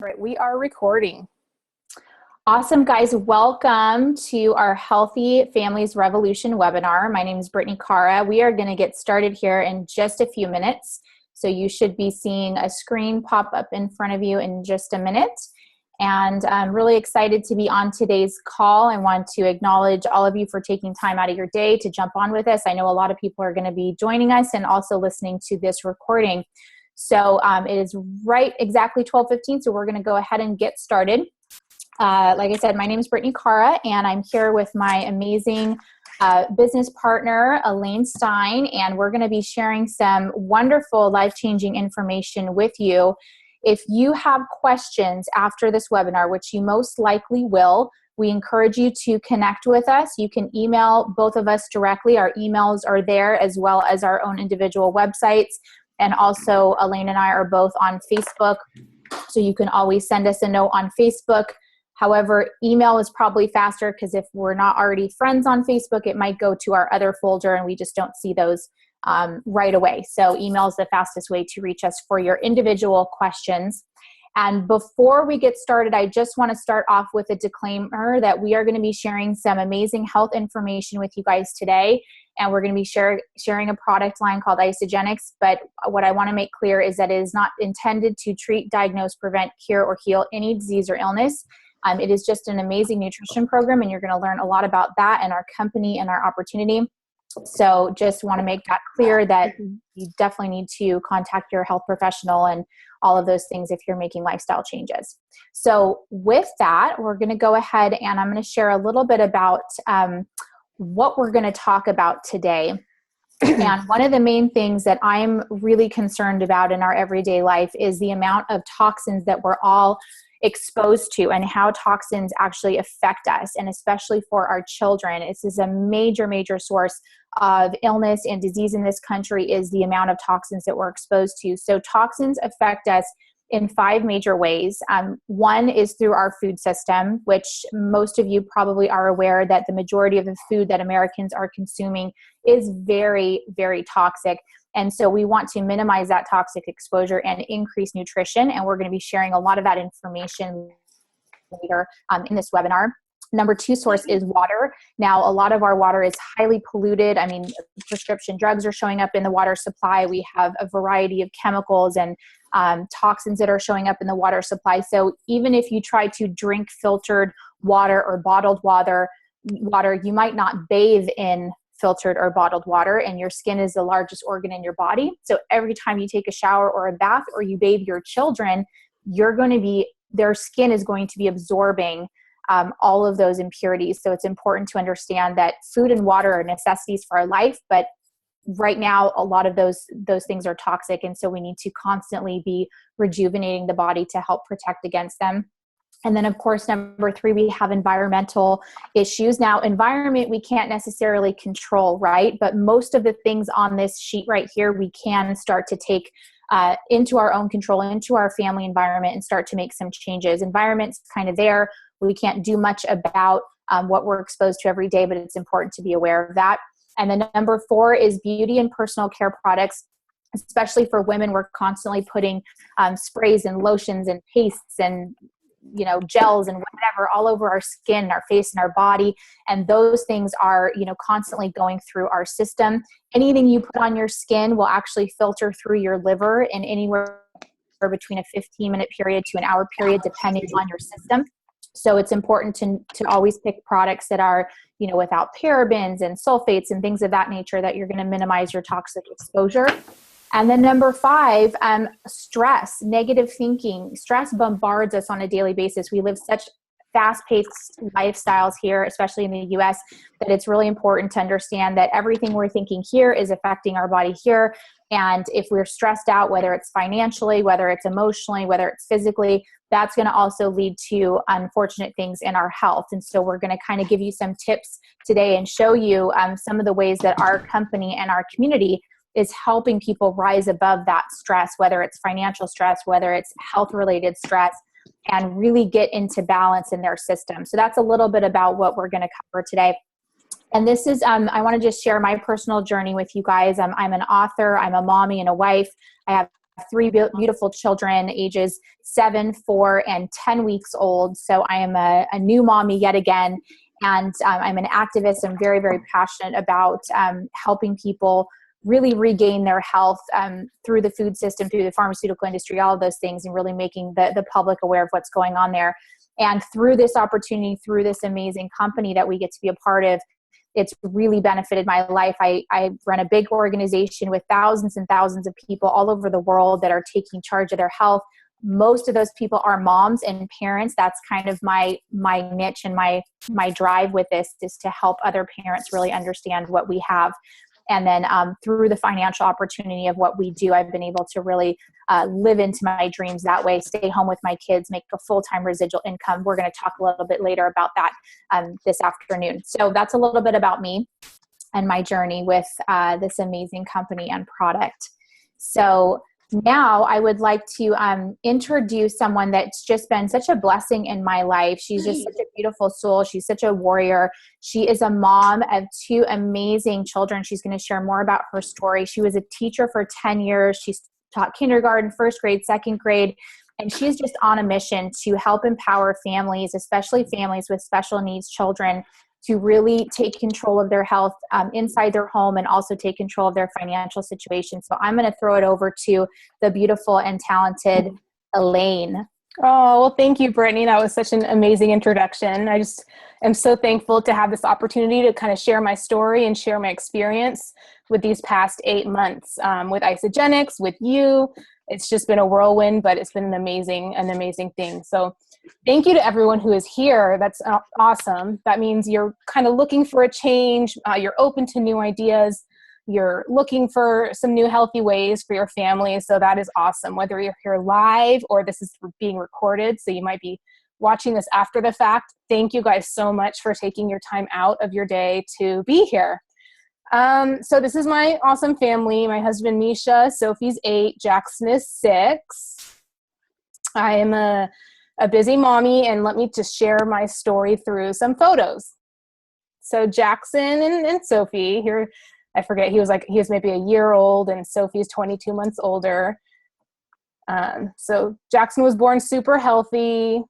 Right, we are recording. Awesome, guys. Welcome to our Healthy Families Revolution webinar. My name is Brittany Cara. We are going to get started here in just a few minutes. So you should be seeing a screen pop up in front of you in just a minute. And I'm really excited to be on today's call. I want to acknowledge all of you for taking time out of your day to jump on with us. I know a lot of people are going to be joining us and also listening to this recording. So it is right exactly 12:15, so we're going to go ahead and get started. Like I said, my name is Brittany Cara, and I'm here with my amazing business partner, Elaine Stein, and we're going to be sharing some wonderful life-changing information with you. If you have questions after this webinar, which you most likely will, we encourage you to connect with us. You can email both of us directly. Our emails are there, as well as our own individual websites. And also, Elaine and I are both on Facebook, so you can always send us a note on Facebook. However, email is probably faster because if we're not already friends on Facebook, it might go to our other folder and we just don't see those right away. So email is the fastest way to reach us for your individual questions. And before we get started, I just want to start off with a disclaimer that we are going to be sharing some amazing health information with you guys today. And we're going to be sharing a product line called Isogenics. But what I want to make clear is that it is not intended to treat, diagnose, prevent, cure, or heal any disease or illness. It is just an amazing nutrition program, and you're going to learn a lot about that and our company and our opportunity. So just want to make that clear that you definitely need to contact your health professional and all of those things if you're making lifestyle changes. So with that, we're going to go ahead and I'm going to share a little bit about what we're going to talk about today. And one of the main things that I'm really concerned about in our everyday life is the amount of toxins that we're all exposed to and how toxins actually affect us, and especially for our children. This is a major, major source of illness and disease in this country is the amount of toxins that we're exposed to. So toxins affect us in 5 major ways. One is through our food system, which most of you probably are aware that the majority of the food that Americans are consuming is very, very toxic. And so we want to minimize that toxic exposure and increase nutrition. And we're going to be sharing a lot of that information later in this webinar. Number 2 source is water. Now, a lot of our water is highly polluted. I mean, prescription drugs are showing up in the water supply. We have a variety of chemicals and toxins that are showing up in the water supply. So even if you try to drink filtered water or bottled water, you might not bathe in filtered or bottled water, and your skin is the largest organ in your body. So every time you take a shower or a bath or you bathe your children, their skin is going to be absorbing all of those impurities. So it's important to understand that food and water are necessities for our life, but right now a lot of those things are toxic, and so we need to constantly be rejuvenating the body to help protect against them. And then, of course, number 3, we have environmental issues. Now, environment we can't necessarily control, right? But most of the things on this sheet right here, we can start to take into our own control, into our family environment, and start to make some changes. Environment's kind of there. We can't do much about what we're exposed to every day, but it's important to be aware of that. And then number 4 is beauty and personal care products. Especially for women, we're constantly putting sprays and lotions and pastes and gels and whatever all over our skin, our face, and our body. And those things are, constantly going through our system. Anything you put on your skin will actually filter through your liver in anywhere between a 15-minute period to an hour period, depending on your system. So it's important to always pick products that are, without parabens and sulfates and things of that nature, that you're going to minimize your toxic exposure. And then number 5, stress, negative thinking. Stress bombards us on a daily basis. We live such fast-paced lifestyles here, especially in the US, that it's really important to understand that everything we're thinking here is affecting our body here. And if we're stressed out, whether it's financially, whether it's emotionally, whether it's physically, that's going to also lead to unfortunate things in our health. And so we're going to kind of give you some tips today and show you some of the ways that our company and our community is helping people rise above that stress, whether it's financial stress, whether it's health-related stress, and really get into balance in their system. So that's a little bit about what we're going to cover today. And this is, I want to just share my personal journey with you guys. I'm an author, I'm a mommy and a wife. I have three beautiful children, ages 7, 4, and 10 weeks old. So I am a new mommy yet again. And I'm an activist. I'm very, very passionate about helping people really regain their health through the food system, through the pharmaceutical industry, all of those things, and really making the public aware of what's going on there. And through this opportunity, through this amazing company that we get to be a part of, it's really benefited my life. I run a big organization with thousands and thousands of people all over the world that are taking charge of their health. Most of those people are moms and parents. That's kind of my niche and my drive with this, is to help other parents really understand what we have. And then through the financial opportunity of what we do, I've been able to really live into my dreams that way, stay home with my kids, make a full-time residual income. We're going to talk a little bit later about that this afternoon. So that's a little bit about me and my journey with this amazing company and product. So now I would like to introduce someone that's just been such a blessing in my life. She's just such a beautiful soul. She's such a warrior. She is a mom of 2 amazing children. She's going to share more about her story. She was a teacher for 10 years. She's taught kindergarten, first grade, second grade, and she's just on a mission to help empower families, especially families with special needs children, to really take control of their health inside their home and also take control of their financial situation. So I'm going to throw it over to the beautiful and talented Elaine. Oh, well, thank you, Brittany. That was such an amazing introduction. I just am so thankful to have this opportunity to kind of share my story and share my experience with these past 8 months with Isagenix, with you. It's just been a whirlwind, but it's been an amazing thing. So thank you to everyone who is here. That's awesome. That means you're kind of looking for a change. You're open to new ideas. You're looking for some new healthy ways for your family. So that is awesome. Whether you're here live or this is being recorded, so you might be watching this after the fact. Thank you guys so much for taking your time out of your day to be here. So this is my awesome family. My husband, Misha, Sophie's 8, Jackson is 6. I am a busy mommy, and let me just share my story through some photos. So Jackson and Sophie here, I forget, he was maybe a year old, and Sophie's 22 months older. So Jackson was born super healthy,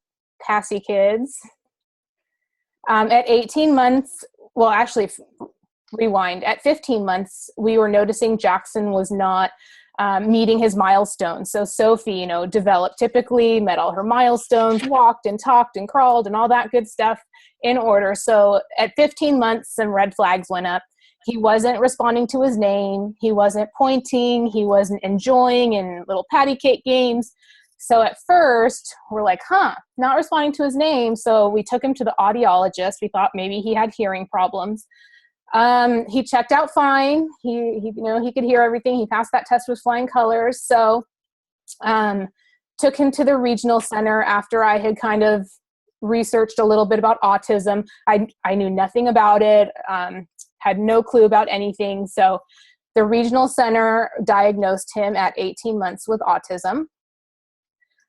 passy kids. At 18 months, well, actually, rewind. At 15 months, we were noticing Jackson was not meeting his milestones. So Sophie, developed typically, met all her milestones, walked and talked and crawled and all that good stuff in order. So at 15 months, some red flags went up. He wasn't responding to his name. He wasn't pointing. He wasn't enjoying in little patty cake games. So at first, we're like, not responding to his name. So we took him to the audiologist. We thought maybe he had hearing problems. He checked out fine. He could hear everything. He passed that test with flying colors. So, took him to the regional center after I had kind of researched a little bit about autism. I knew nothing about it, had no clue about anything. So the regional center diagnosed him at 18 months with autism.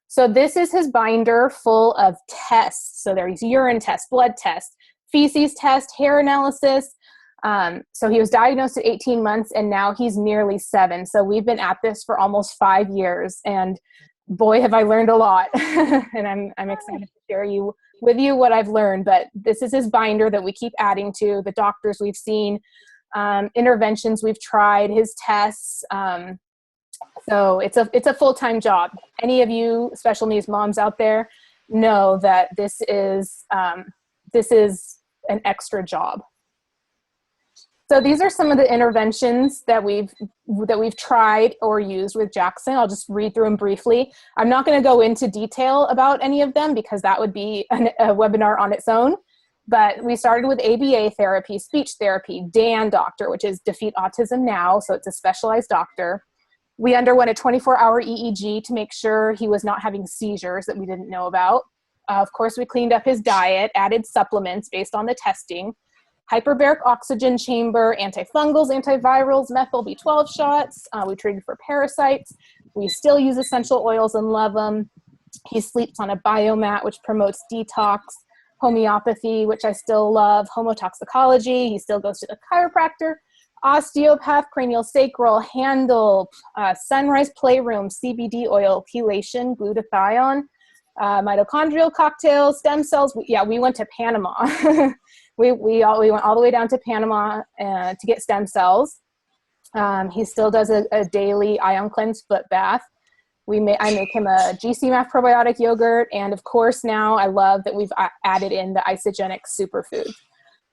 So this is his binder full of tests. So there's urine test, blood test, feces test, hair analysis. So he was diagnosed at 18 months, and now he's nearly 7. So we've been at this for almost 5 years, and boy, have I learned a lot. And I'm excited to share with you what I've learned. But this is his binder that we keep adding to, the doctors we've seen, interventions we've tried, his tests. So it's a full-time job. Any of you special needs moms out there know that this is an extra job. So these are some of the interventions that we've tried or used with Jackson. I'll just read through them briefly. I'm not going to go into detail about any of them because that would be a webinar on its own. But we started with ABA therapy, speech therapy, DAN doctor, which is Defeat Autism Now, so it's a specialized doctor. We underwent a 24-hour EEG to make sure he was not having seizures that we didn't know about. Of course, we cleaned up his diet, added supplements based on the testing. Hyperbaric oxygen chamber, antifungals, antivirals, methyl B12 shots. We treated for parasites. We still use essential oils and love them. He sleeps on a biomat, which promotes detox. Homeopathy, which I still love. Homotoxicology. He still goes to the chiropractor. osteopath, cranial sacral, handle, sunrise playroom, CBD oil, chelation, glutathione, mitochondrial cocktail, stem cells. We went to Panama. we went all the way down to Panama to get stem cells. He still does a daily ion cleanse foot bath. I make him a GCMAF probiotic yogurt. And of course, now I love that we've added in the isogenic superfood.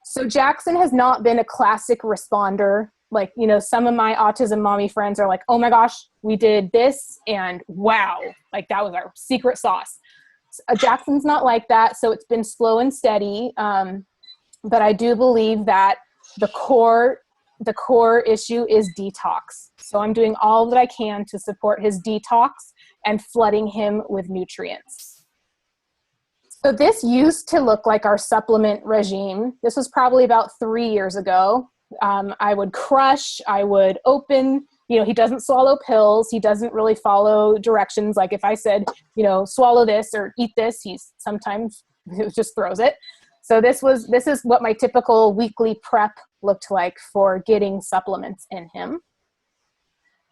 So Jackson has not been a classic responder. Like, you know, some of my autism mommy friends are like, oh my gosh, we did this and wow, like that was our secret sauce. Jackson's not like that. So it's been slow and steady. But I do believe that the core issue is detox. So I'm doing all that I can to support his detox and flooding him with nutrients. So this used to look like our supplement regime. This was probably about 3 years ago. I would crush, I would open, you know, he doesn't swallow pills. He doesn't really follow directions. Like if I said, you know, swallow this or eat this, he sometimes just throws it. So this is what my typical weekly prep looked like for getting supplements in him.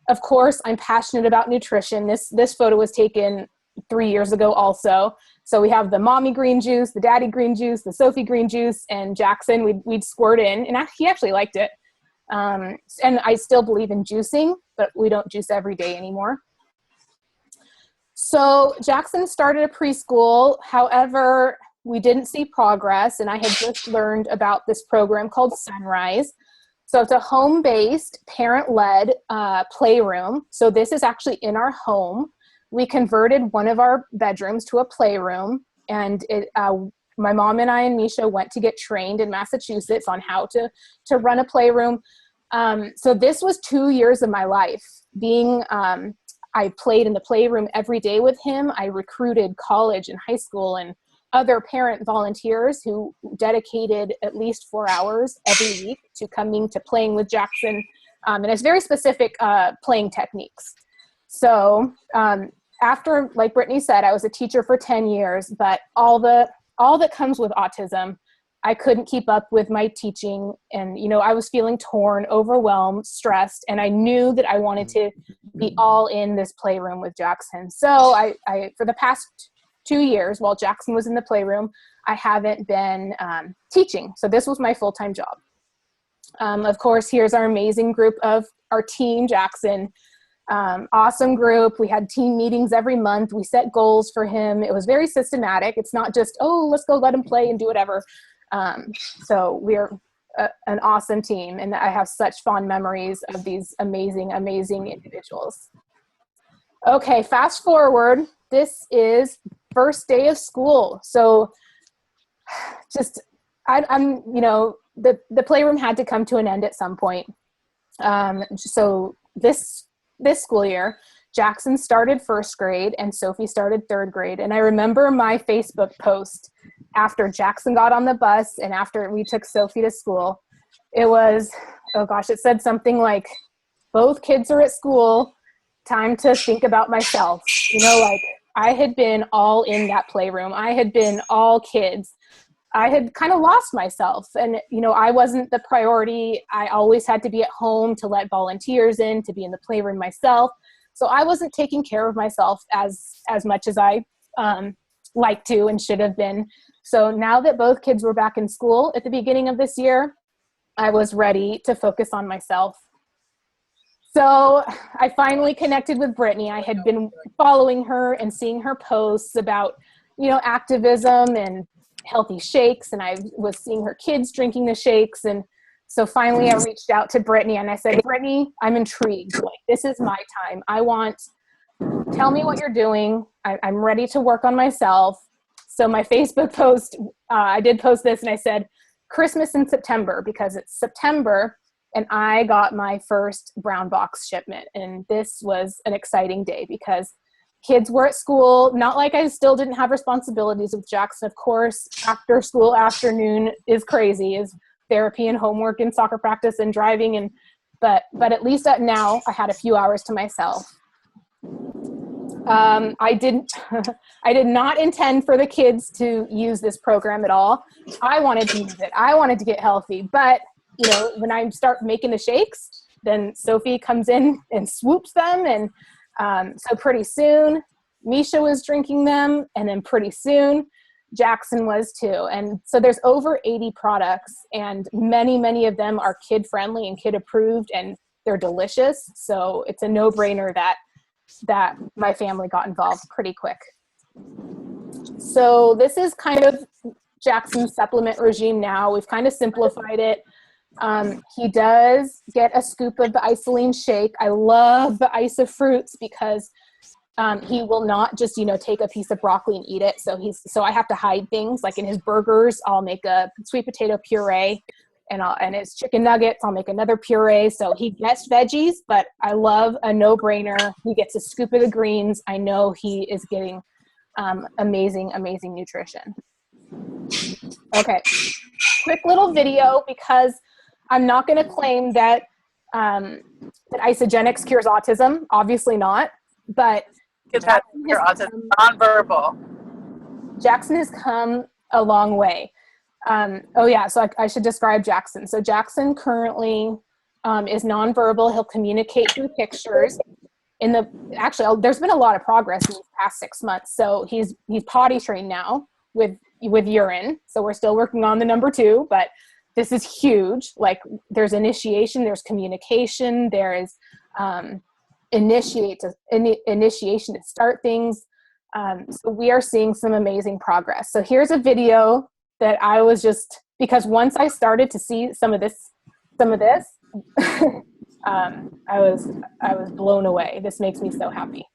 Of course, I'm passionate about nutrition. This photo was taken 3 years ago also. So we have the mommy green juice, the daddy green juice, the Sophie green juice, and Jackson we'd squirt in, and he actually liked it. And I still believe in juicing, but we don't juice every day anymore. So Jackson started a preschool. However, we didn't see progress, and I had just learned about this program called Sunrise. So it's a home-based, parent-led playroom. So this is actually in our home. We converted one of our bedrooms to a playroom, and my mom and I and Misha went to get trained in Massachusetts on how to run a playroom. So this was 2 years of my life. I played in the playroom every day with him. I recruited college and high school and other parent volunteers who dedicated at least 4 hours every week to coming to playing with Jackson. And it's very specific playing techniques. So after, like Brittany said, I was a teacher for 10 years, but all that comes with autism, I couldn't keep up with my teaching. And, you know, I was feeling torn, overwhelmed, stressed, and I knew that I wanted to be all in this playroom with Jackson. So I for the past 2 years, while Jackson was in the playroom, I haven't been teaching. So this was my full-time job. Of course, here's our amazing group of our team, Jackson. Awesome group. We had team meetings every month. We set goals for him. It was very systematic. It's not just, oh, let's go let him play and do whatever. So we're an awesome team, and I have such fond memories of these amazing, amazing individuals. Okay, fast forward. This is first day of school. So just, I'm, you know, the playroom had to come to an end at some point. So this school year, Jackson started first grade and Sophie started third grade. And I remember my Facebook post after Jackson got on the bus and after we took Sophie to school. It was, oh gosh, it said something like, both kids are at school, time to think about myself. You know, like I had been all in that playroom. I had been all kids. I had kind of lost myself, and, you know, I wasn't the priority. I always had to be at home to let volunteers in, to be in the playroom myself. So I wasn't taking care of myself as much as I like to and should have been. So now that both kids were back in school at the beginning of this year, I was ready to focus on myself. So I finally connected with Brittany. I had been following her and seeing her posts about, you know, activism and healthy shakes, and I was seeing her kids drinking the shakes. And so finally I reached out to Brittany and I said, Brittany, I'm intrigued. Like, this is my time. Tell me what you're doing. I'm ready to work on myself. So my Facebook post, I did post this and I said, Christmas in September, because it's September and I got my first brown box shipment. And this was an exciting day because kids were at school. Not like I still didn't have responsibilities with Jackson. Of course, after school afternoon is crazy, is therapy and homework and soccer practice and driving. But at least now I had a few hours to myself. I did not intend for the kids to use this program at all. I wanted to use it. I wanted to get healthy, but when I start making the shakes, then Sophie comes in and swoops them. And so pretty soon, Misha was drinking them, and then pretty soon, Jackson was too. And so there's over 80 products, and many of them are kid-friendly and kid-approved, and they're delicious. So it's a no-brainer that my family got involved pretty quick. So this is kind of Jackson's supplement regime now. We've kind of simplified it. He does get a scoop of the isoline shake. I love the ice of fruits because he will not just, take a piece of broccoli and eat it. So I have to hide things. Like in his burgers, I'll make a sweet potato puree, and his chicken nuggets, I'll make another puree. So he gets veggies, but I love a no-brainer. He gets a scoop of the greens. I know he is getting amazing nutrition. Okay, quick little video, because I'm not going to claim that Isagenix cures autism. Obviously not, but Your autism nonverbal. Jackson has come a long way. So I should describe Jackson. So Jackson currently is nonverbal. He'll communicate through pictures. There's been a lot of progress in the past 6 months. So he's potty trained now with urine. So we're still working on the number 2, but this is huge. Like, there's initiation, there's communication, there is initiation to start things. So we are seeing some amazing progress. So here's a video that I was because once I started to see some of this, I was blown away. This makes me so happy.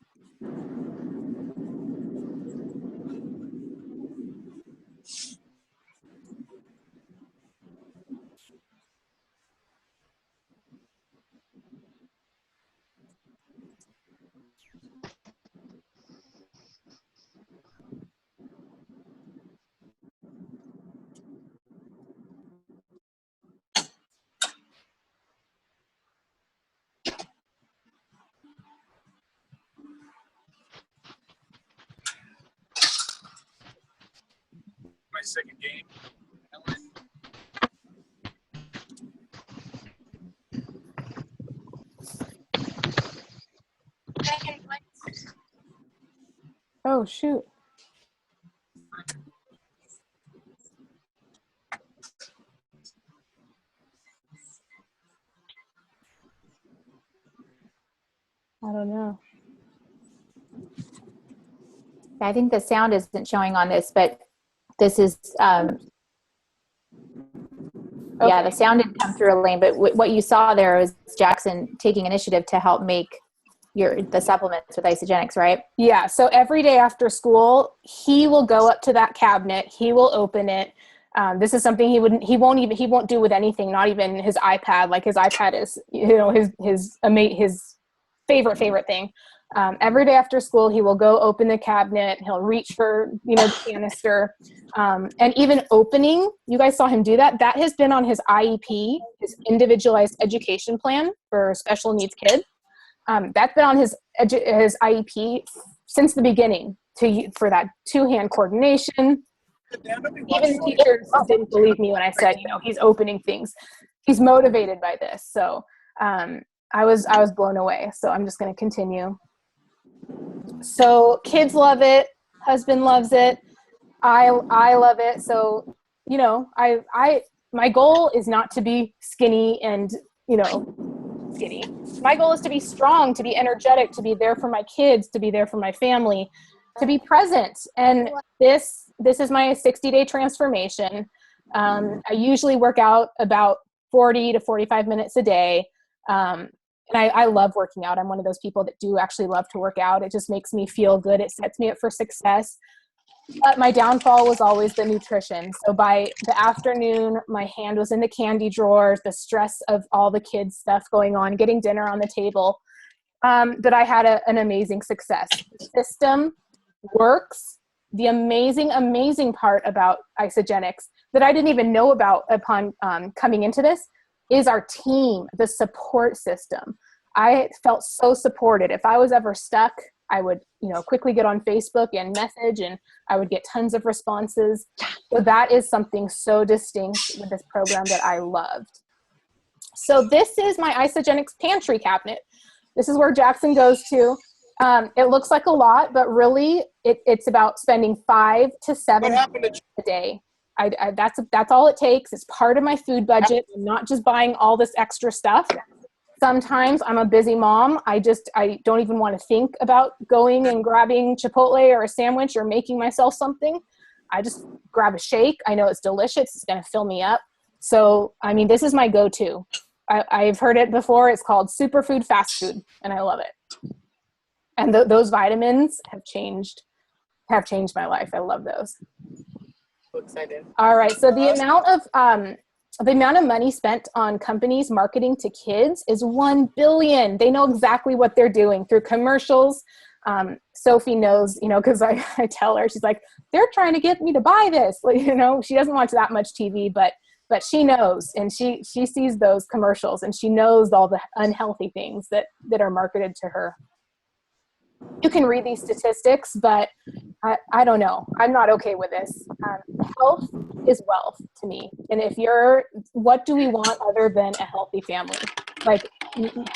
My second game. Oh, shoot. I don't know. I think the sound isn't showing on this, but this is, okay. Yeah, the sound didn't come through, Elaine, but what you saw there was Jackson taking initiative to help make the supplements with Isagenix, right? Yeah, so every day after school, he will go up to that cabinet, he will open it. This is something he won't do with anything, not even his iPad. Like, his iPad is, his favorite thing. Every day after school, he will go open the cabinet. He'll reach for, the canister, and even opening. You guys saw him do that. That has been on his IEP, his individualized education plan for special needs kids. That's been on his IEP since the beginning for that 2-hand coordination. Even the teachers didn't believe me when I said, he's opening things. He's motivated by this. So I was blown away. So I'm just going to continue. So kids love it. Husband loves it. I love it. So, my goal is not to be skinny and, skinny. My goal is to be strong, to be energetic, to be there for my kids, to be there for my family, to be present. And this is my 60-day transformation. I usually work out about 40 to 45 minutes a day. And I love working out. I'm one of those people that do actually love to work out. It just makes me feel good. It sets me up for success. But my downfall was always the nutrition. So by the afternoon, my hand was in the candy drawer, the stress of all the kids' stuff going on, getting dinner on the table, that I had an amazing success. The system works. The amazing part about Isagenix that I didn't even know about upon coming into this is our team, the support system. I felt so supported. If I was ever stuck, I would, quickly get on Facebook and message, and I would get tons of responses. So that is something so distinct with this program that I loved. So this is my Isagenix pantry cabinet. This is where Jackson goes to. It looks like a lot, but really it's about spending 5 to 7 a day. That's all it takes. It's part of my food budget. I'm not just buying all this extra stuff. Sometimes I'm a busy mom. I don't even want to think about going and grabbing Chipotle or a sandwich or making myself something. I just grab a shake. I know it's delicious. It's going to fill me up. So, I mean, this is my go-to. I've heard it before. It's called superfood fast food, and I love it. And those vitamins have changed my life. I love those. So excited. All right. So the amount of money spent on companies marketing to kids is $1 billion. They know exactly what they're doing through commercials. Sophie knows, because I tell her, she's like, they're trying to get me to buy this. Like, she doesn't watch that much TV, but she knows, and she sees those commercials, and she knows all the unhealthy things that are marketed to her. You can read these statistics, but I don't know. I'm not okay with this. Health is wealth to me. And what do we want other than a healthy family? Like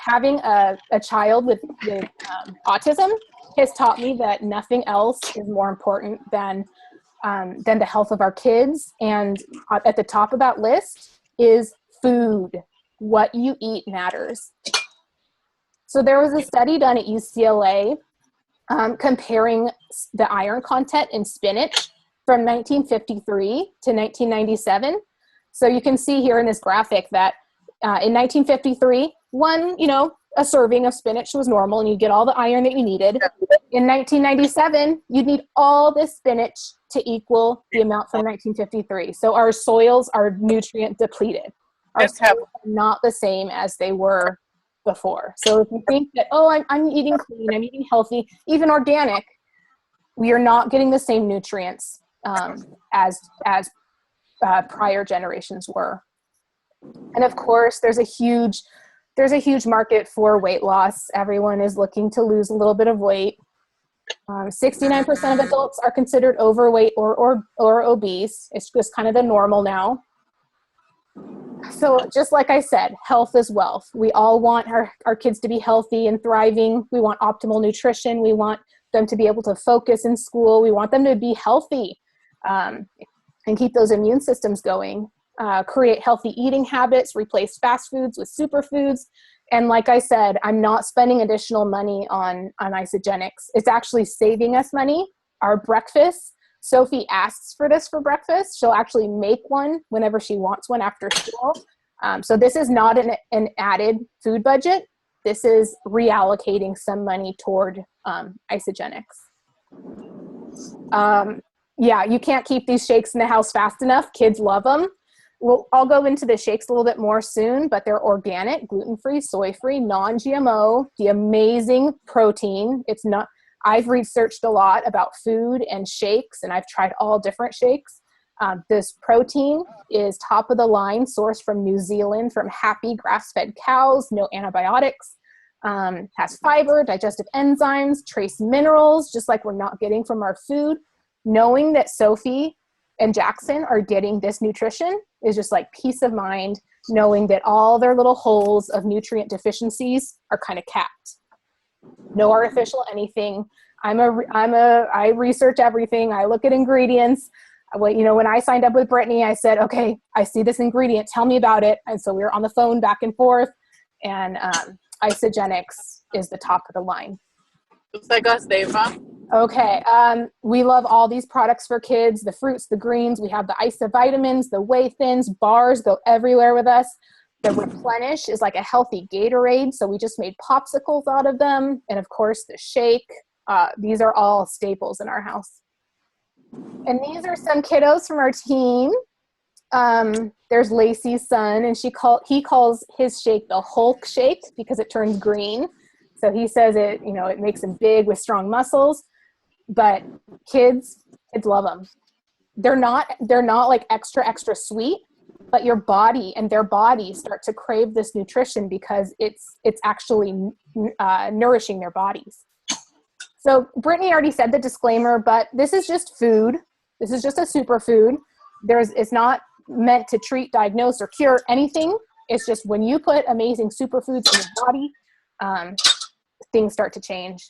having a child with autism has taught me that nothing else is more important than the health of our kids. And at the top of that list is food. What you eat matters. So there was a study done at UCLA comparing the iron content in spinach from 1953 to 1997. So you can see here in this graphic that in 1953, a serving of spinach was normal and you get all the iron that you needed. In 1997, you'd need all this spinach to equal the amount from 1953. So our soils are nutrient depleted. Our soils are not the same as they were before. So if you think that, I'm eating clean, I'm eating healthy, even organic, we are not getting the same nutrients as prior generations were. And of course, there's a huge market for weight loss. Everyone is looking to lose a little bit of weight. 69% of adults are considered overweight or obese. It's just kind of the normal now. So just like I said, health is wealth. We all want our kids to be healthy and thriving. We want optimal nutrition. We want them to be able to focus in school. We want them to be healthy and keep those immune systems going. Create healthy eating habits, replace fast foods with superfoods. And like I said, I'm not spending additional money on Isagenix. It's actually saving us money. Our breakfast, Sophie asks for this for breakfast. She'll actually make one whenever she wants one after school. So this is not an added food budget. This is reallocating some money toward Isagenix. You can't keep these shakes in the house fast enough. Kids love them. I'll go into the shakes a little bit more soon, but they're organic, gluten-free, soy-free, non-GMO, the amazing protein. I've researched a lot about food and shakes, and I've tried all different shakes. This protein is top of the line, sourced from New Zealand, from happy grass-fed cows, no antibiotics, has fiber, digestive enzymes, trace minerals, just like we're not getting from our food. Knowing that Sophie and Jackson are getting this nutrition is just like peace of mind, knowing that all their little holes of nutrient deficiencies are kind of capped. No artificial anything. I research everything. I look at ingredients. When I signed up with Brittany, I said, okay, I see this ingredient. Tell me about it. And so we were on the phone back and forth, and Isagenix is the top of the line. Looks like us, Deva. Okay. We love all these products for kids, the fruits, the greens. We have the Isa vitamins, the whey thins, bars go everywhere with us. The Replenish is like a healthy Gatorade. So we just made popsicles out of them. And of course the shake, these are all staples in our house. And these are some kiddos from our team. There's Lacey's son, and he calls his shake the Hulk shake because it turns green. So he says it makes him big with strong muscles. But kids love them. They're not like extra sweet, but your body and their bodies start to crave this nutrition because it's actually nourishing their bodies. So Brittany already said the disclaimer, but this is just food. This is just a superfood. It's not meant to treat, diagnose, or cure anything. It's just when you put amazing superfoods in your body, things start to change.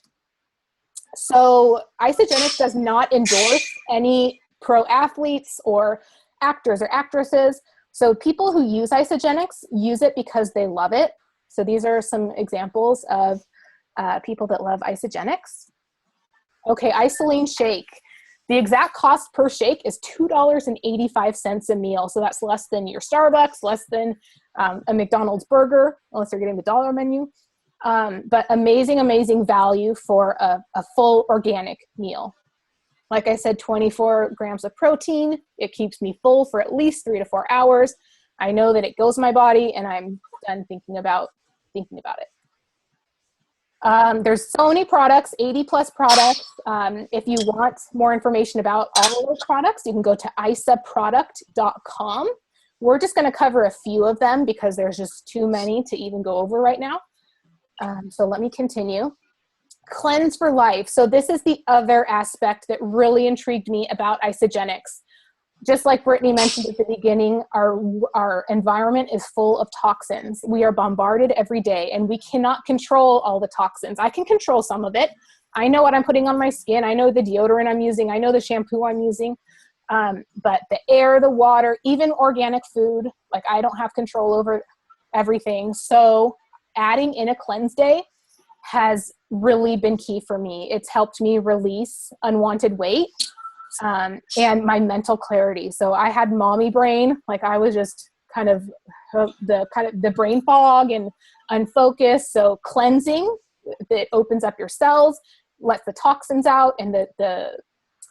So Isagenix does not endorse any pro athletes or actors or actresses. So people who use Isagenix use it because they love it. So these are some examples of people that love Isagenix. Okay, Isoline shake. The exact cost per shake is $2.85 a meal. So that's less than your Starbucks, less than a McDonald's burger, unless you're getting the dollar menu. But amazing, amazing value for a full organic meal. Like I said, 24 grams of protein. It keeps me full for at least 3 to 4 hours. I know that it goes in my body, and I'm done thinking about it. There's so many products, 80 plus products. If you want more information about all of those products, you can go to isaproduct.com. We're just going to cover a few of them because there's just too many to even go over right now. So let me continue. Cleanse for life. So this is the other aspect that really intrigued me about Isagenix. Just like Brittany mentioned at the beginning, our environment is full of toxins. We are bombarded every day, and we cannot control all the toxins. I can control some of it. I know what I'm putting on my skin. I know the deodorant I'm using. I know the shampoo I'm using. But the air, the water, even organic food, like I don't have control over everything. So adding in a cleanse day has really been key for me. It's helped me release unwanted weight and my mental clarity. So I had mommy brain, like I was just kind of the brain fog and unfocused. So cleansing, that opens up your cells, lets the toxins out, and the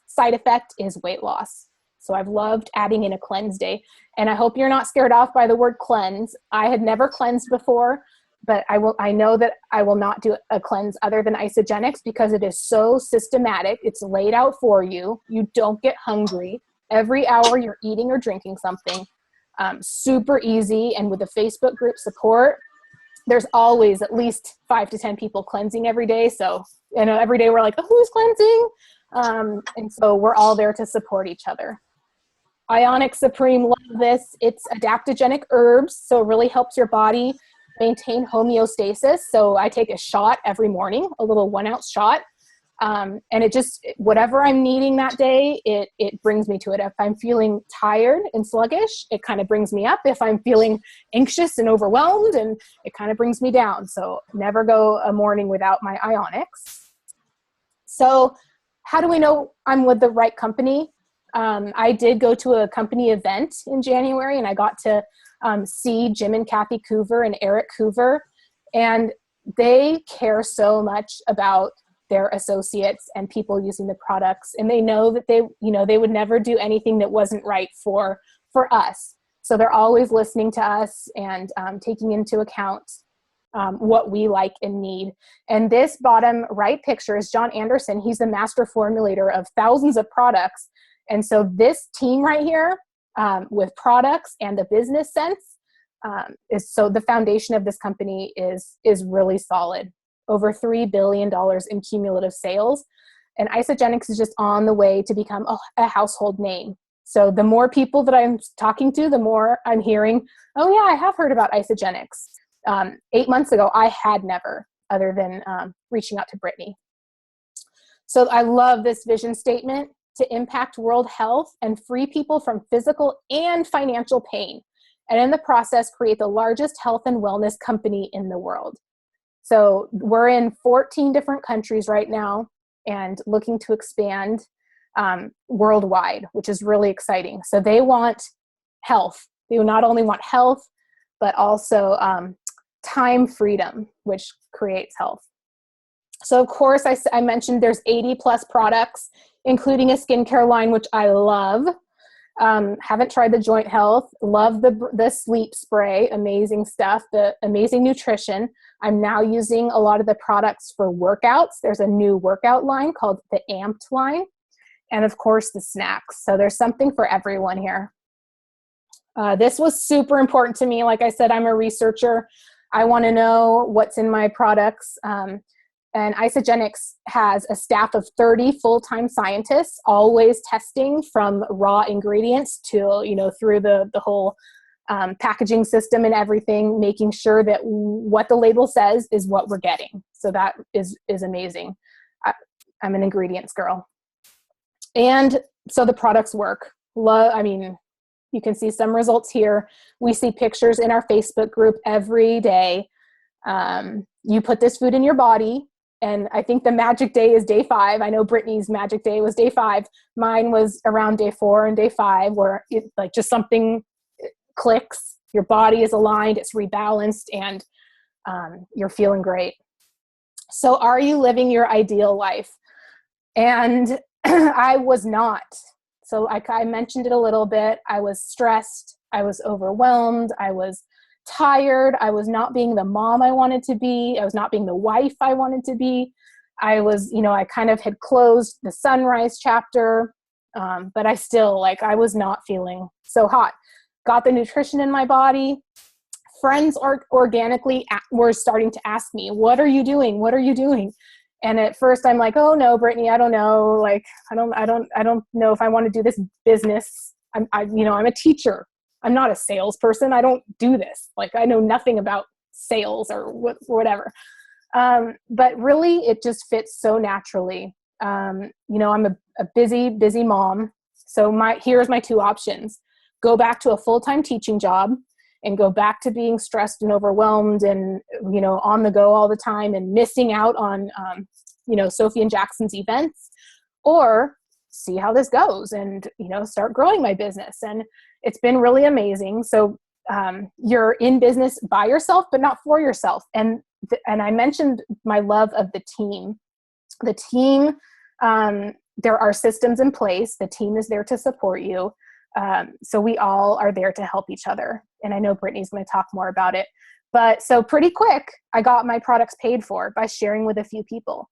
side effect is weight loss. So I've loved adding in a cleanse day. And I hope you're not scared off by the word cleanse. I had never cleansed before, but I know that I will not do a cleanse other than Isagenix because it is so systematic. It's laid out for you. You don't get hungry. Every hour you're eating or drinking something. Super easy. And with the Facebook group support, there's always at least 5 to 10 people cleansing every day. So, every day we're like, oh, who's cleansing? And so we're all there to support each other. Ionic Supreme, love this. It's adaptogenic herbs. So it really helps your body maintain homeostasis. So I take a shot every morning, a little 1 ounce shot. And it just, whatever I'm needing that day, it brings me to it. If I'm feeling tired and sluggish, it kind of brings me up. If I'm feeling anxious and overwhelmed, and it kind of brings me down. So never go a morning without my Ionics. So how do we know I'm with the right company? I did go to a company event in January, and I got to see Jim and Kathy Coover and Eric Coover, and they care so much about their associates and people using the products. And they know that they would never do anything that wasn't right for us. So they're always listening to us and taking into account what we like and need. And this bottom right picture is John Anderson. He's the master formulator of thousands of products. And so this team right here with products and the business sense so the foundation of this company is really solid. Over $3 billion in cumulative sales. And Isagenix is just on the way to become a household name. So the more people that I'm talking to, the more I'm hearing, oh yeah, I have heard about Isagenix. 8 months ago, I had never, other than reaching out to Brittany. So I love this vision statement: to impact world health and free people from physical and financial pain. And in the process, create the largest health and wellness company in the world. So we're in 14 different countries right now and looking to expand worldwide, which is really exciting. So they want health. They not only want health, but also time freedom, which creates health. So of course, I mentioned there's 80 plus products, including a skincare line, which I love. Haven't tried the joint health. Love the sleep spray. Amazing stuff. The amazing nutrition. I'm now using a lot of the products for workouts. There's a new workout line called the Amped line. And of course the snacks. So there's something for everyone here. This was super important to me. Like I said, I'm a researcher. I want to know what's in my products. And Isagenix has a staff of 30 full-time scientists, always testing from raw ingredients to, through the whole packaging system and everything, making sure that what the label says is what we're getting. So that is amazing. I'm an ingredients girl. And so the products work. I mean, you can see some results here. We see pictures in our Facebook group every day. You put this food in your body, and I think the magic day is day 5. I know Brittany's magic day was day 5. Mine was around day 4 and day 5, where it, like, just something clicks. Your body is aligned, it's rebalanced, and you're feeling great. So are you living your ideal life? And I was not. So I mentioned it a little bit. I was stressed. I was overwhelmed. I was tired. I was not being the mom I wanted to be. I was not being the wife I wanted to be. I was, I kind of had closed the sunrise chapter, but I still, I was not feeling so hot. Got the nutrition in my body. Friends organically were starting to ask me, what are you doing? What are you doing? And at first I'm like, oh no, Brittany, I don't know. I don't know if I want to do this business. I'm a teacher. I'm not a salesperson. I don't do this. I know nothing about sales or whatever. But really it just fits so naturally. I'm a busy mom. So here's my 2 options. Go back to a full-time teaching job and go back to being stressed and overwhelmed and, on the go all the time and missing out on, Sophie and Jackson's events, or see how this goes and, start growing my business. And it's been really amazing. So you're in business by yourself, but not for yourself. And I mentioned my love of the team. The team, there are systems in place. The team is there to support you. So we all are there to help each other. And I know Brittany's going to talk more about it. But so pretty quick, I got my products paid for by sharing with a few people.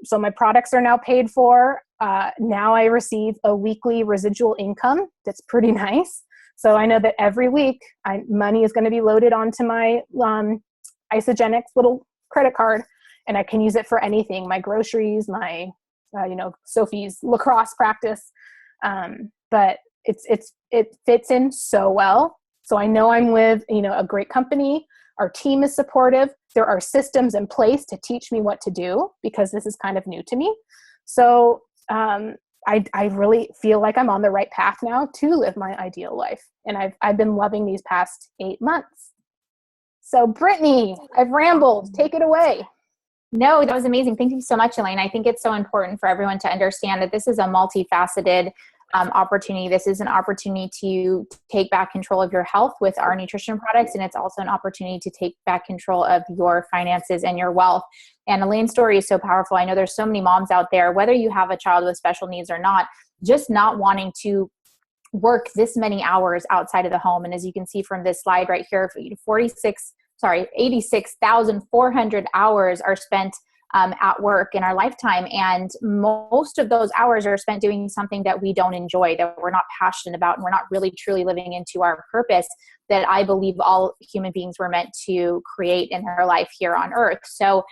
So my products are now paid for. Now I receive a weekly residual income that's pretty nice. So I know that every week money is going to be loaded onto my Isagenix little credit card, and I can use it for anything, my groceries, my, Sophie's lacrosse practice. But it fits in so well. So I know I'm with, a great company. Our team is supportive. There are systems in place to teach me what to do because this is kind of new to me. So I really feel like I'm on the right path now to live my ideal life. And I've been loving these past 8 months. So Brittany, I've rambled. Take it away. No, that was amazing. Thank you so much, Elaine. I think it's so important for everyone to understand that this is a multifaceted opportunity. This is an opportunity to take back control of your health with our nutrition products. And it's also an opportunity to take back control of your finances and your wealth. And Elaine's story is so powerful. I know there's so many moms out there, whether you have a child with special needs or not, just not wanting to work this many hours outside of the home. And as you can see from this slide right here, 86,400 hours are spent at work in our lifetime. And most of those hours are spent doing something that we don't enjoy, that we're not passionate about, and we're not really truly living into our purpose that I believe all human beings were meant to create in their life here on earth. So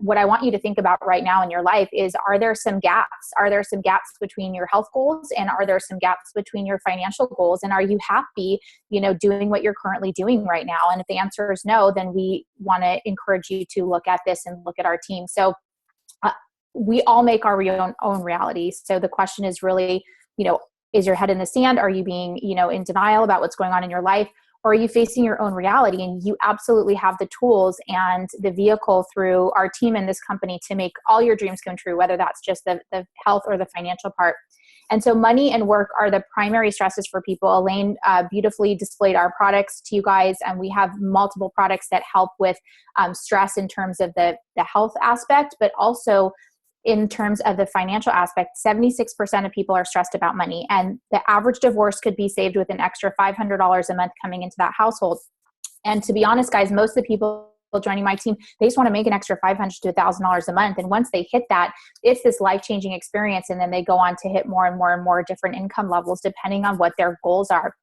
what I want you to think about right now in your life is, are there some gaps? Are there some gaps between your health goals? And are there some gaps between your financial goals? And are you happy, doing what you're currently doing right now? And if the answer is no, then we want to encourage you to look at this and look at our team. So we all make our own reality. So the question is really, is your head in the sand? Are you being, in denial about what's going on in your life? Or are you facing your own reality? And you absolutely have the tools and the vehicle through our team in this company to make all your dreams come true, whether that's just the health or the financial part. And so money and work are the primary stresses for people. Elaine beautifully displayed our products to you guys, and we have multiple products that help with stress in terms of the health aspect, but also in terms of the financial aspect. 76% of people are stressed about money, and the average divorce could be saved with an extra $500 a month coming into that household. And to be honest, guys, most of the people joining my team, they just want to make an extra $500 to $1,000 a month. And once they hit that, it's this life-changing experience. And then they go on to hit more and more and more different income levels, depending on what their goals are.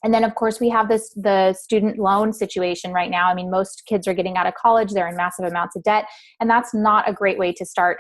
And then, of course, we have the student loan situation right now. I mean, most kids are getting out of college. They're in massive amounts of debt. And that's not a great way to start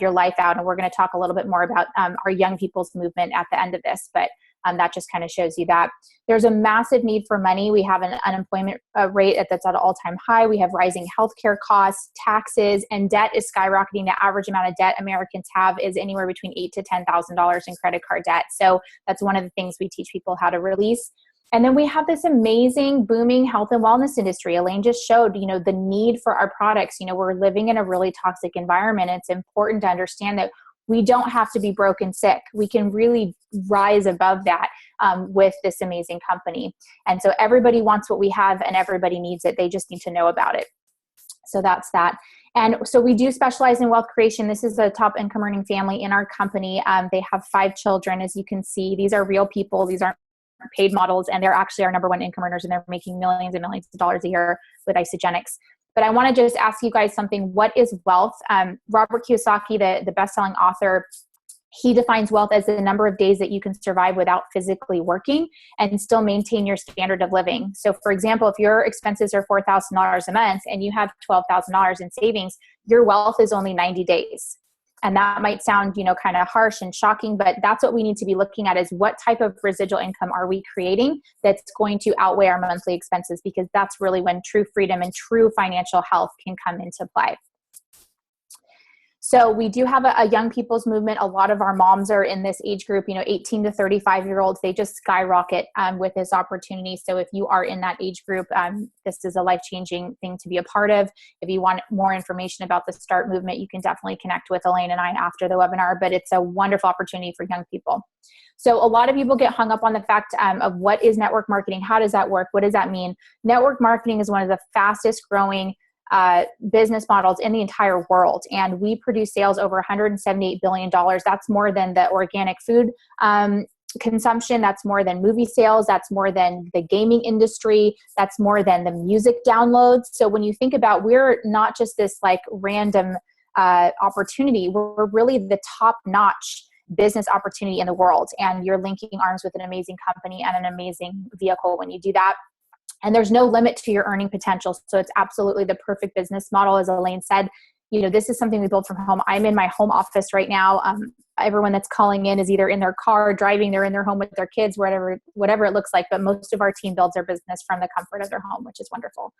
your life out. And we're going to talk a little bit more about our young people's movement at the end of this. But That just kind of shows you that. There's a massive need for money. We have an unemployment rate that's at an all-time high. We have rising healthcare costs, taxes, and debt is skyrocketing. The average amount of debt Americans have is anywhere between $8,000 to $10,000 in credit card debt. So that's one of the things we teach people how to release. And then we have this amazing booming health and wellness industry. Elaine just showed, the need for our products. We're living in a really toxic environment. It's important to understand that we don't have to be broke and sick. We can really rise above that with this amazing company. And so everybody wants what we have and everybody needs it. They just need to know about it. So that's that. And so we do specialize in wealth creation. This is a top income earning family in our company. They have 5 children, as you can see. These are real people. These aren't paid models, and they're actually our number one income earners, and they're making millions and millions of dollars a year with Isagenix. But I want to just ask you guys something. What is wealth? Robert Kiyosaki, the best-selling author, he defines wealth as the number of days that you can survive without physically working and still maintain your standard of living. So for example, if your expenses are $4,000 a month and you have $12,000 in savings, your wealth is only 90 days. And that might sound, kind of harsh and shocking, but that's what we need to be looking at, is what type of residual income are we creating that's going to outweigh our monthly expenses, because that's really when true freedom and true financial health can come into play. So we do have a young people's movement. A lot of our moms are in this age group, 18 to 35-year-olds. They just skyrocket with this opportunity. So if you are in that age group, this is a life-changing thing to be a part of. If you want more information about the START movement, you can definitely connect with Elaine and I after the webinar, but it's a wonderful opportunity for young people. So a lot of people get hung up on the fact of what is network marketing? How does that work? What does that mean? Network marketing is one of the fastest growing business models in the entire world. And we produce sales over $178 billion. That's more than the organic food consumption. That's more than movie sales. That's more than the gaming industry. That's more than the music downloads. So when you think about, we're not just this like random opportunity, we're really the top-notch business opportunity in the world. And you're linking arms with an amazing company and an amazing vehicle when you do that. And there's no limit to your earning potential. So it's absolutely the perfect business model. As Elaine said, this is something we build from home. I'm in my home office right now. Everyone that's calling in is either in their car, driving, they're in their home with their kids, whatever it looks like. But most of our team builds their business from the comfort of their home, which is wonderful.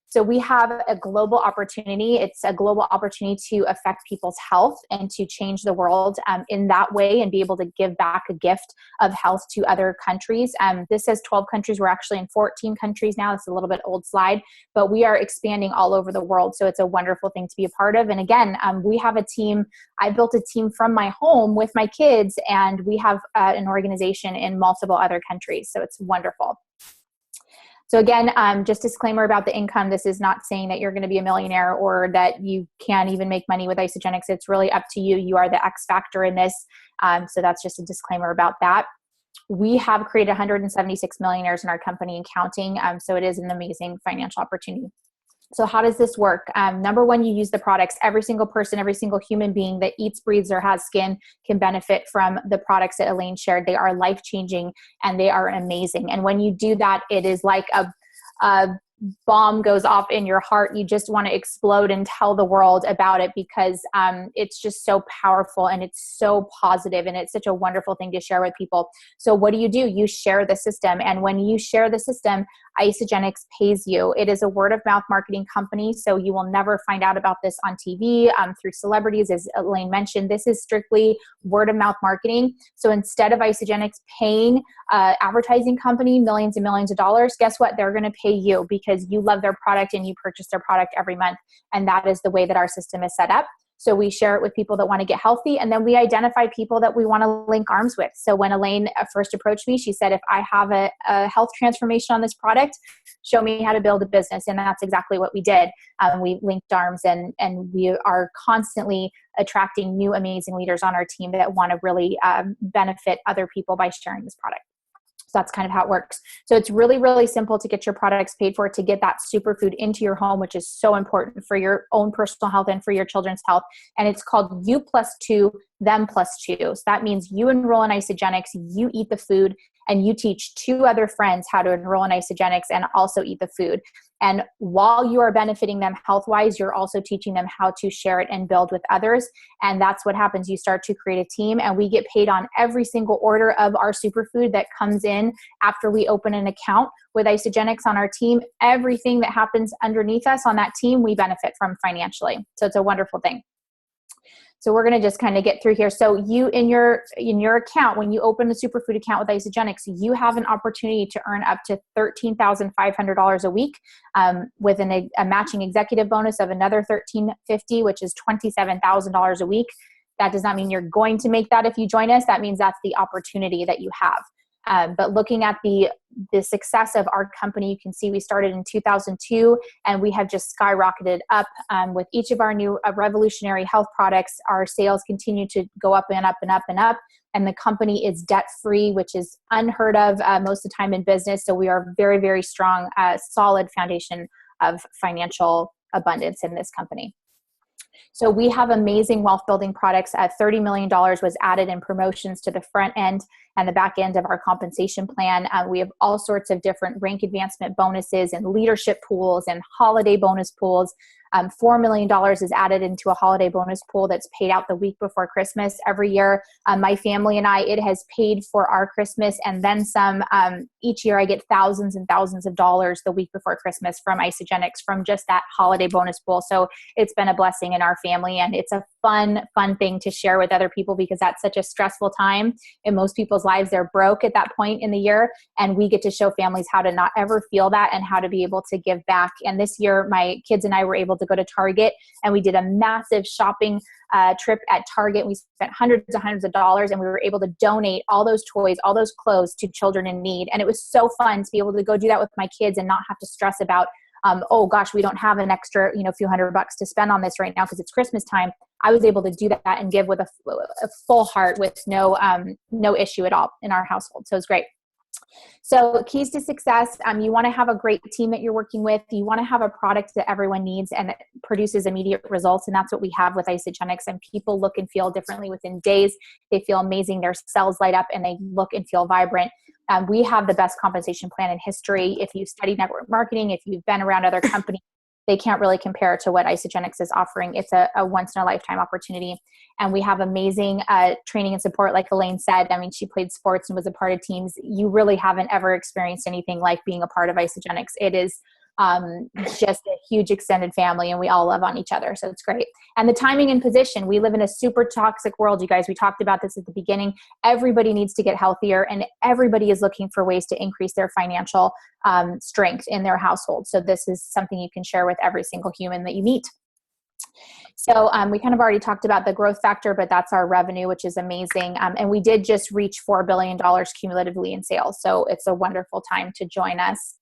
So we have a global opportunity. It's a global opportunity to affect people's health and to change the world in that way and be able to give back a gift of health to other countries. This says 12 countries. We're actually in 14 countries now. It's a little bit old slide, but we are expanding all over the world. So it's a wonderful thing to be a part of. And again, we have a team. I built a team from my home with my kids, and we have an organization in multiple other countries. So it's wonderful. So again, just disclaimer about the income. This is not saying that you're going to be a millionaire or that you can't even make money with Isagenix. It's really up to you. You are the X factor in this. So that's just a disclaimer about that. We have created 176 millionaires in our company and counting. So it is an amazing financial opportunity. So how does this work? Number one, you use the products. Every single person, every single human being that eats, breathes, or has skin can benefit from the products that Elaine shared. They are life-changing and they are amazing. And when you do that, it is like a bomb goes off in your heart. You just want to explode and tell the world about it, because it's just so powerful and it's so positive and it's such a wonderful thing to share with people. So what do? You share the system. And when you share the system, Isagenix pays you. It is a word of mouth marketing company. So you will never find out about this on TV through celebrities. As Elaine mentioned, this is strictly word of mouth marketing. So instead of Isagenix paying advertising company millions and millions of dollars, guess what? They're going to pay you because you love their product and you purchase their product every month. And that is the way that our system is set up. So we share it with people that want to get healthy, and then we identify people that we want to link arms with. So when Elaine first approached me, she said, if I have a health transformation on this product, show me how to build a business. And that's exactly what we did. We linked arms, and we are constantly attracting new amazing leaders on our team that want to really benefit other people by sharing this product. So that's kind of how it works. So it's really, really simple to get your products paid for, to get that superfood into your home, which is so important for your own personal health and for your children's health. And it's called U+2 them plus 2. So that means you enroll in Isagenix, you eat the food, and you teach 2 other friends how to enroll in Isagenix and also eat the food. And while you are benefiting them health-wise, you're also teaching them how to share it and build with others. And that's what happens. You start to create a team, and we get paid on every single order of our superfood that comes in after we open an account with Isagenix on our team. Everything that happens underneath us on that team, we benefit from financially. So it's a wonderful thing. So we're going to just kind of get through here. So you, in your account, when you open a superfood account with Isagenix, you have an opportunity to earn up to $13,500 a week with a matching executive bonus of another $1,350, which is $27,000 a week. That does not mean you're going to make that if you join us. That means that's the opportunity that you have. But looking at the success of our company, you can see we started in 2002 and we have just skyrocketed up with each of our new revolutionary health products. Our sales continue to go up and up and up and up. And the company is debt-free, which is unheard of most of the time in business. So we are very, very strong, solid foundation of financial abundance in this company. So we have amazing wealth building products. $30 million was added in promotions to the front end and the back end of our compensation plan. We have all sorts of different rank advancement bonuses and leadership pools and holiday bonus pools. $4 million is added into a holiday bonus pool that's paid out the week before Christmas every year. My family and I, it has paid for our Christmas and then some. Each year I get thousands and thousands of dollars the week before Christmas from Isagenix from just that holiday bonus pool. So it's been a blessing in our family, and it's a fun thing to share with other people because that's such a stressful time in most people's lives. They're broke at that point in the year, and we get to show families how to not ever feel that and how to be able to give back. And this year my kids and I were able to go to Target, and we did a massive shopping trip at Target. We spent hundreds of dollars, and we were able to donate all those toys, all those clothes to children in need. And it was so fun to be able to go do that with my kids and not have to stress about, oh gosh, we don't have an extra, few $100 to spend on this right now because it's Christmas time. I was able to do that and give with a full heart with no issue at all in our household. So it's great. So keys to success, you want to have a great team that you're working with. You want to have a product that everyone needs and that produces immediate results. And that's what we have with Isagenix. And people look and feel differently within days. They feel amazing. Their cells light up and they look and feel vibrant. We have the best compensation plan in history. If you study network marketing, if you've been around other companies, they can't really compare to what Isagenix is offering. It's a once in a lifetime opportunity. And we have amazing training and support. Like Elaine said, I mean, she played sports and was a part of teams. You really haven't ever experienced anything like being a part of Isagenix. It is just a huge extended family, and we all love on each other. So it's great. And the timing and position, we live in a super toxic world. You guys, we talked about this at the beginning. Everybody needs to get healthier, and everybody is looking for ways to increase their financial strength in their household. So this is something you can share with every single human that you meet. So we kind of already talked about the growth factor, but that's our revenue, which is amazing. And we did just reach $4 billion cumulatively in sales. So it's a wonderful time to join us.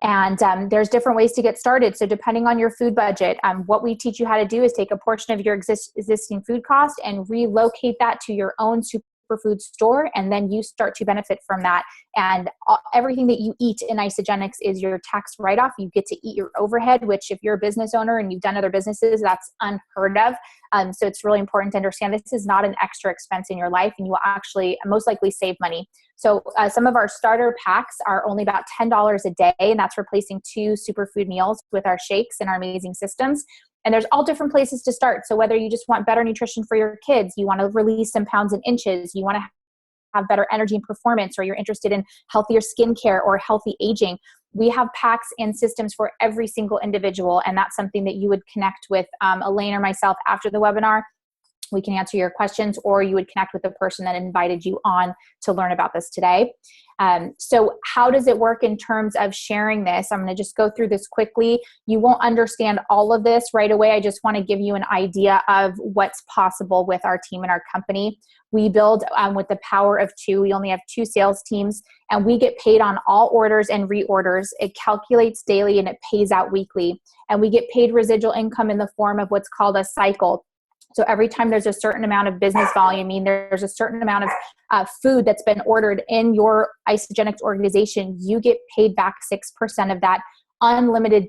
And there's different ways to get started. So depending on your food budget, what we teach you how to do is take a portion of your existing food cost and relocate that to your own superfood store, and then you start to benefit from that. And everything that you eat in Isagenix is your tax write-off. You get to eat your overhead, which if you're a business owner and you've done other businesses, that's unheard of. So it's really important to understand this is not an extra expense in your life, and you will actually most likely save money. So some of our starter packs are only about $10 a day, and that's replacing 2 superfood meals with our shakes and our amazing systems. And there's all different places to start. So whether you just want better nutrition for your kids, you want to release some pounds and inches, you want to have better energy and performance, or you're interested in healthier skincare or healthy aging, we have packs and systems for every single individual. And that's something that you would connect with Elaine or myself after the webinar. We can answer your questions, or you would connect with the person that invited you on to learn about this today. So how does it work in terms of sharing this? I'm going to just go through this quickly. You won't understand all of this right away. I just want to give you an idea of what's possible with our team and our company. We build with the power of 2. We only have 2 sales teams, and we get paid on all orders and reorders. It calculates daily and it pays out weekly. And we get paid residual income in the form of what's called a cycle. So every time there's a certain amount of business volume, I mean, there's a certain amount of food that's been ordered in your Isagenix organization, you get paid back 6% of that unlimited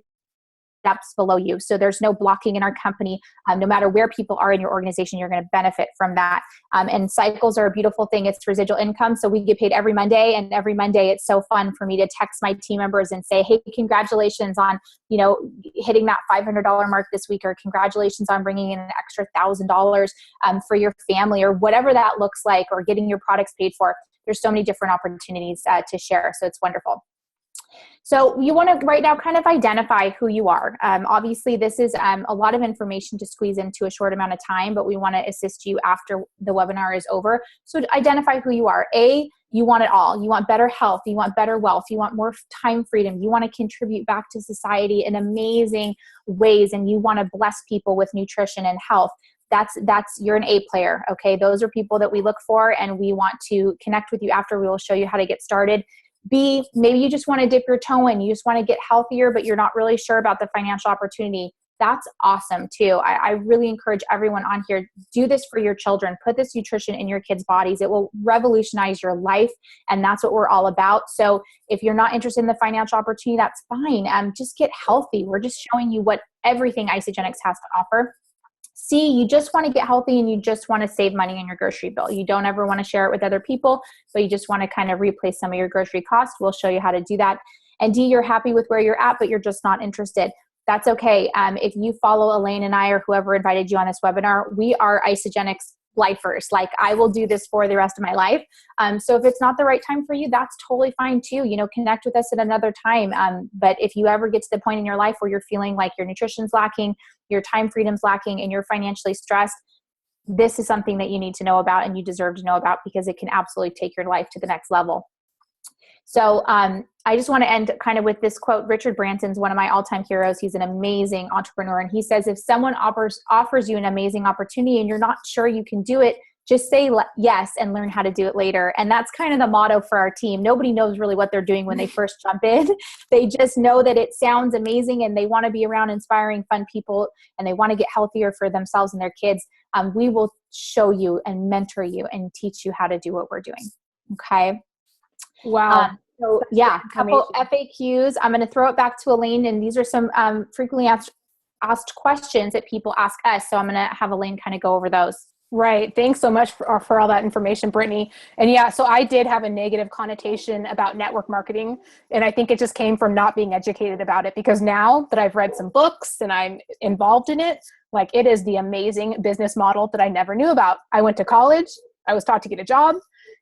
steps below you. So there's no blocking in our company. No matter where people are in your organization, you're going to benefit from that. And cycles are a beautiful thing. It's residual income. So we get paid every Monday, and every Monday it's so fun for me to text my team members and say, hey, congratulations on, hitting that $500 mark this week, or congratulations on bringing in an extra $1,000 for your family, or whatever that looks like, or getting your products paid for. There's so many different opportunities to share. So it's wonderful. So you want to right now kind of identify who you are. Obviously, this is a lot of information to squeeze into a short amount of time, but we want to assist you after the webinar is over. So to identify who you are. You want it all. You want better health. You want better wealth. You want more time freedom. You want to contribute back to society in amazing ways, and you want to bless people with nutrition and health. You're an A player. Okay. Those are people that we look for, and we want to connect with you after. We will show you how to get started. B, maybe you just want to dip your toe in. You just want to get healthier, but you're not really sure about the financial opportunity. That's awesome too. I really encourage everyone on here, do this for your children. Put this nutrition in your kids' bodies. It will revolutionize your life, and that's what we're all about. So if you're not interested in the financial opportunity, that's fine. Just get healthy. We're just showing you what everything Isagenix has to offer. C, you just want to get healthy, and you just want to save money on your grocery bill. You don't ever want to share it with other people, but you just want to kind of replace some of your grocery costs. We'll show you how to do that. And D, you're happy with where you're at, but you're just not interested. That's okay. If you follow Elaine and I, or whoever invited you on this webinar, we are Isagenix lifers. Like, I will do this for the rest of my life. So if it's not the right time for you, that's totally fine too. Connect with us at another time. But if you ever get to the point in your life where you're feeling like your nutrition's lacking, your time freedom's lacking, and you're financially stressed, this is something that you need to know about, and you deserve to know about, because it can absolutely take your life to the next level. So I just want to end kind of with this quote. Richard Branson's one of my all-time heroes. He's an amazing entrepreneur. And he says, if someone offers you an amazing opportunity and you're not sure you can do it, just say yes and learn how to do it later. And that's kind of the motto for our team. Nobody knows really what they're doing when they first jump in. They just know that it sounds amazing, and they want to be around inspiring, fun people, and they want to get healthier for themselves and their kids. We will show you and mentor you and teach you how to do what we're doing. Okay. Wow. So yeah, a couple FAQs. I'm going to throw it back to Elaine, and these are some frequently asked questions that people ask us. So I'm going to have Elaine kind of go over those. Right. Thanks so much for all that information, Brittany. And yeah, so I did have a negative connotation about network marketing. And I think it just came from not being educated about it, because now that I've read some books and I'm involved in it, like, it is the amazing business model that I never knew about. I went to college, I was taught to get a job,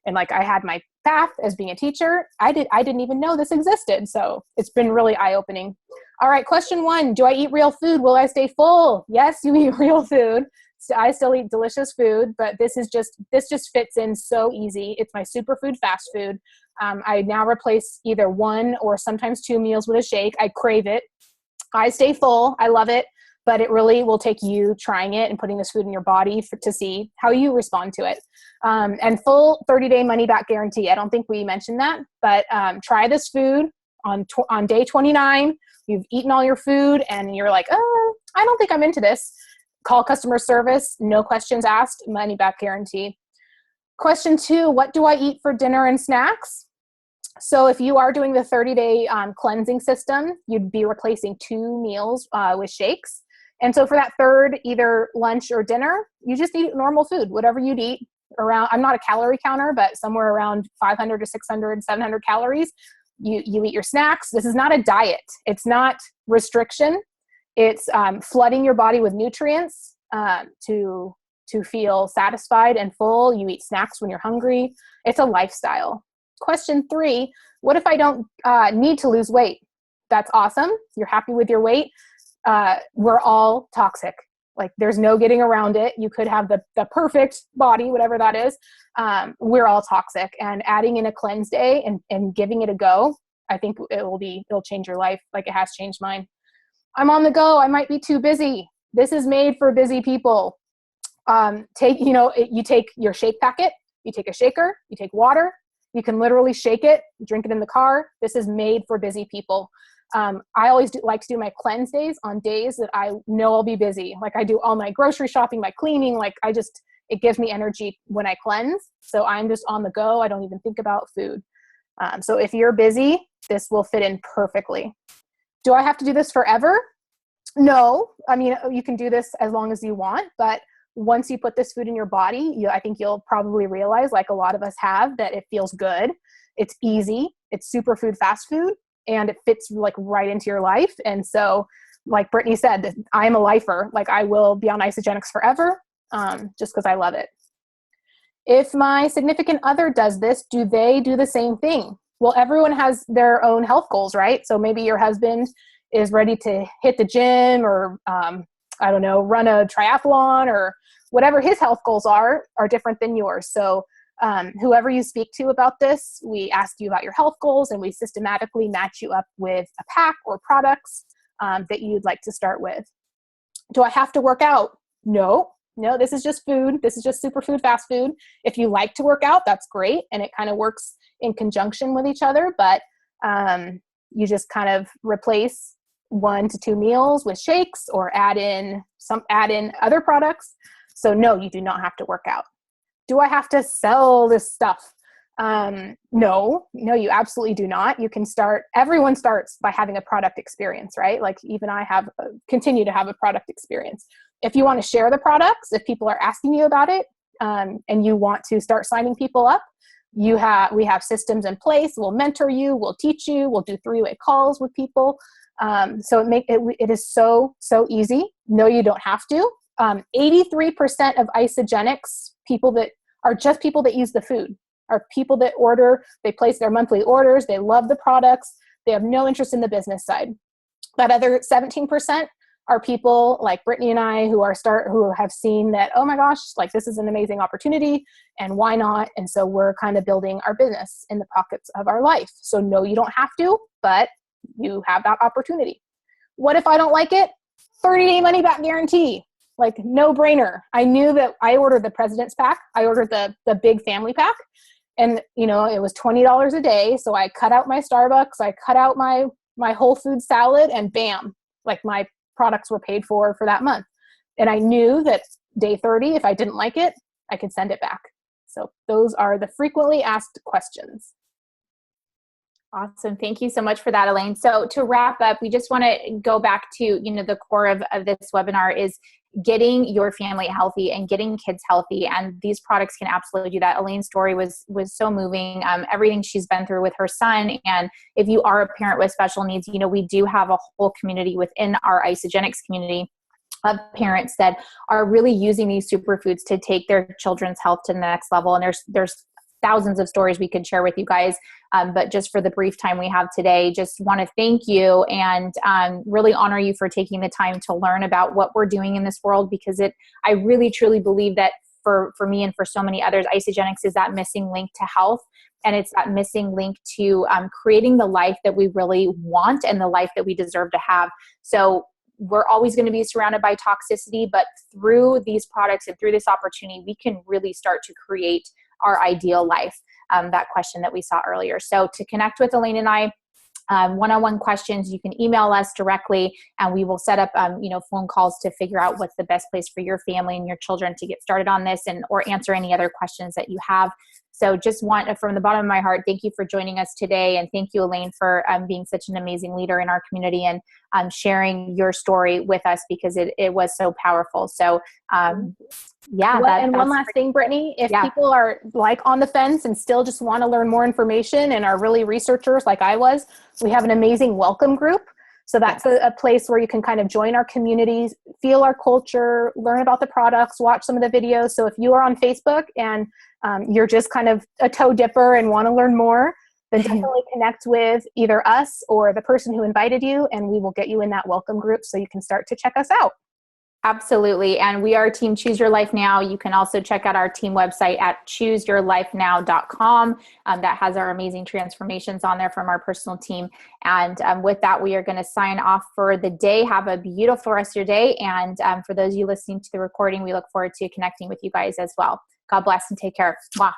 and like, I had my path as being a teacher. I didn't even know this existed. So it's been really eye-opening. All right. Question 1, do I eat real food? Will I stay full? Yes, you eat real food. So I still eat delicious food, but this just fits in so easy. It's my superfood fast food. I now replace either 1 or sometimes 2 meals with a shake. I crave it. I stay full. I love it, but it really will take you trying it and putting this food in your body to see how you respond to it. And full 30-day money-back guarantee. I don't think we mentioned that, but try this food on day 29. You've eaten all your food and you're like, oh, I don't think I'm into this. Call customer service, no questions asked, money-back guarantee. Question 2, what do I eat for dinner and snacks? So if you are doing the 30-day cleansing system, you'd be replacing 2 meals with shakes. And so for that third, either lunch or dinner, you just eat normal food, whatever you'd eat around. I'm not a calorie counter, but somewhere around 500 to 600, 700 calories. You eat your snacks. This is not a diet. It's not restriction. It's flooding your body with nutrients to feel satisfied and full. You eat snacks when you're hungry. It's a lifestyle. Question 3, what if I don't need to lose weight? That's awesome. You're happy with your weight. We're all toxic. Like, there's no getting around it. You could have the perfect body, whatever that is. We're all toxic, and adding in a cleanse day and giving it a go, I think it'll change your life like it has changed mine. I'm on the go. I might be too busy. This is made for busy people. You take your shake packet, you take a shaker, you take water, you can literally shake it, drink it in the car. This is made for busy people. I always like to do my cleanse days on days that I know I'll be busy. Like, I do all my grocery shopping, my cleaning, it gives me energy when I cleanse. So I'm just on the go. I don't even think about food. So if you're busy, this will fit in perfectly. Do I have to do this forever? No, I mean, you can do this as long as you want, but once you put this food in your body, I think you'll probably realize, like a lot of us have, that it feels good. It's easy. It's superfood, fast food, and it fits like right into your life. And so, like Brittany said, I'm a lifer. Like, I will be on Isogenics forever, just because I love it. If my significant other does this, do they do the same thing? Well, everyone has their own health goals, right? So maybe your husband is ready to hit the gym, or I don't know, run a triathlon, or whatever his health goals are different than yours. So whoever you speak to about this, we ask you about your health goals, and we systematically match you up with a pack or products that you'd like to start with. Do I have to work out? No, this is just food. This is just superfood, fast food. If you like to work out, that's great. And it kind of works in conjunction with each other, but you just kind of replace 1 to 2 meals with shakes, or add in other products. So no, you do not have to work out. Do I have to sell this stuff? No, you absolutely do not. You can everyone starts by having a product experience, right? Like, even I continue to have a product experience. If you want to share the products, if people are asking you about it, and you want to start signing people up, we have systems in place. We'll mentor you, we'll teach you, we'll do 3-way calls with people. So it is so easy. No, you don't have to. 83% of Isogenics people that are just people that use the food are people that order, they place their monthly orders, they love the products, they have no interest in the business side. That other 17% are people like Brittany and I who have seen that, oh my gosh, like, this is an amazing opportunity, and why not? And so we're kind of building our business in the pockets of our life. So no, you don't have to, but you have that opportunity. What if I don't like it? 30-day money back guarantee. Like, no brainer. I knew that I ordered the President's Pack. I ordered the big family pack, and it was $20 a day. So I cut out my Starbucks, I cut out my whole food salad, and bam, like, my products were paid for that month. And I knew that day 30, if I didn't like it, I could send it back. So those are the frequently asked questions. Awesome. Thank you so much for that, Elaine. So to wrap up, we just want to go back to, the core of this webinar is getting your family healthy and getting kids healthy. And these products can absolutely do that. Elaine's story was so moving. Everything she's been through with her son. And if you are a parent with special needs, we do have a whole community within our Isogenics community of parents that are really using these superfoods to take their children's health to the next level. And there's thousands of stories we could share with you guys. But just for the brief time we have today, just want to thank you and really honor you for taking the time to learn about what we're doing in this world, because I really truly believe that for me and for so many others, Isogenics is that missing link to health. And it's that missing link to creating the life that we really want and the life that we deserve to have. So we're always going to be surrounded by toxicity, but through these products and through this opportunity, we can really start to create our ideal life, that question that we saw earlier. So to connect with Elaine and I, one-on-one questions, you can email us directly, and we will set up, phone calls to figure out what's the best place for your family and your children to get started on this, or answer any other questions that you have. So just want, from the bottom of my heart, thank you for joining us today. And thank you, Elaine, for being such an amazing leader in our community and sharing your story with us, because it was so powerful. So yeah. One last thing, Brittany, if people are like on the fence and still just want to learn more information and are really researchers like I was, we have an amazing welcome group. So that's a place where you can kind of join our communities, feel our culture, learn about the products, watch some of the videos. So if you are on Facebook and you're just kind of a toe dipper and want to learn more, then definitely connect with either us or the person who invited you, and we will get you in that welcome group so you can start to check us out. Absolutely. And we are Team Choose Your Life Now. You can also check out our team website at chooseyourlifenow.com. That has our amazing transformations on there from our personal team. And with that, we are going to sign off for the day. Have a beautiful rest of your day. And for those of you listening to the recording, we look forward to connecting with you guys as well. God bless and take care. Mwah.